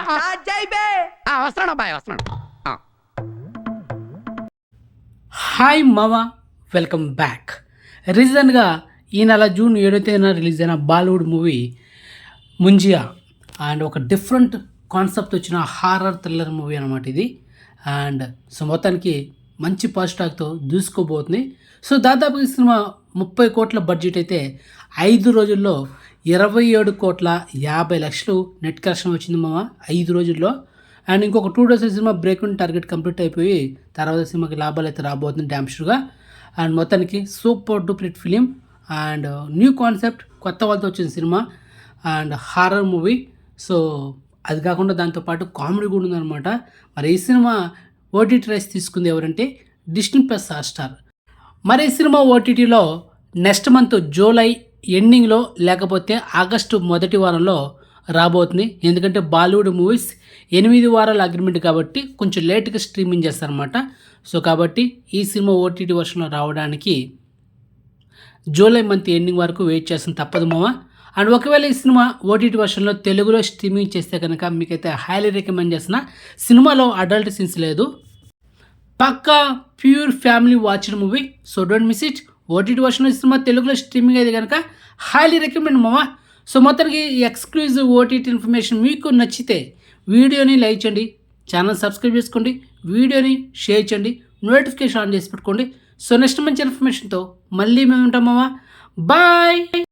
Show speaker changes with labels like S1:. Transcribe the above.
S1: వస్తున్నాడు అబ్బాయి వస్తున్నాడు.
S2: హాయ్ మావా, వెల్కమ్ బ్యాక్. రీసెంట్గా ఈ నెల జూన్ 7వ తేదీన రిలీజ్ అయిన బాలీవుడ్ మూవీ ముంజియా అండ్ ఒక డిఫరెంట్ కాన్సెప్ట్ వచ్చిన హారర్ థ్రిల్లర్ మూవీ అనమాట ఇది. అండ్ సో మొత్తానికి మంచి పాజిటివ్తో దూసుకోబోతుంది. సో దాదాపు ఈ సినిమా 30 కోట్ల బడ్జెట్ అయితే 5 రోజుల్లో 27,50,00,000 నెట్ కలెక్షన్ వచ్చింది మామ 5 రోజుల్లో. అండ్ ఇంకొక 2 days cinema break target complete అయిపోయి తర్వాత సినిమాకి లాభాలు అయితే రాబోతుంది డ్యామ్ షూర్గా. అండ్ మొత్తానికి super డూప్లిట్ film and new concept, కొత్త వాళ్ళతో వచ్చిన cinema and horror movie. So అది కాకుండా దాంతోపాటు కామెడీ కూడా ఉందన్నమాట. మరి ఈ సినిమా ఓటీటీ రైట్స్ తీసుకుంది ఎవరంటే డిస్నీ ప్లస్ హాట్‌స్టార్. మరి ఈ సినిమా ఓటీటీలో నెక్స్ట్ మంత్ జూలై ఎండింగ్లో లేకపోతే ఆగస్టు మొదటి వారంలో రాబోతుంది. ఎందుకంటే బాలీవుడ్ మూవీస్ 8 వారాల అగ్రిమెంట్ కాబట్టి కొంచెం లేట్గా స్ట్రీమింగ్ చేస్తారనమాట. సో కాబట్టి ఈ సినిమా ఓటీటీ వర్షన్లో రావడానికి జూలై మంత్ ఎండింగ్ వరకు వెయిట్ చేస్తాం, తప్పదు మామ. అండ్ ఒకవేళ ఈ సినిమా ఓటీటీ వర్షన్లో తెలుగులో స్ట్రీమింగ్ చేస్తే కనుక మీకైతే హైలీ రికమెండ్ చేసిన. సినిమాలో అడల్ట్ సీన్స్ లేదు, పక్కా pure family watched movie. So don't miss it. OTT వర్షన్లో సినిమా తెలుగులో స్ట్రీమింగ్ అయితే కనుక హైలీ రికమెండ్ మామ. సో మొత్తానికి ఈ ఎక్స్క్లూజివ్ ఓటీటీ ఇన్ఫర్మేషన్ మీకు నచ్చితే వీడియోని లైక్ చేయండి, ఛానల్ సబ్స్క్రైబ్ చేసుకోండి, వీడియోని షేర్ చేయండి, నోటిఫికేషన్ ఆన్ చేసి పెట్టుకోండి. సో నెక్స్ట్ మంచి ఇన్ఫర్మేషన్తో మళ్ళీ మేము ఉంటాం మామ. బాయ్.